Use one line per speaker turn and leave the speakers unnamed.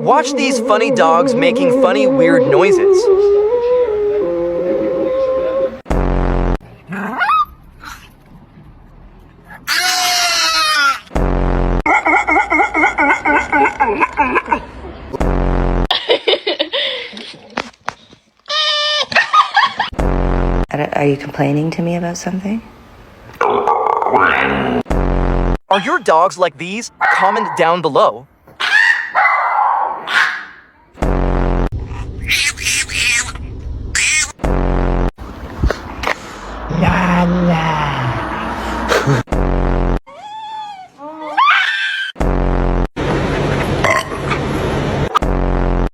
Watch these funny dogs making funny, weird noises.
Are you complaining to me about something?
Are your dogs like these? Comment down below.
La la.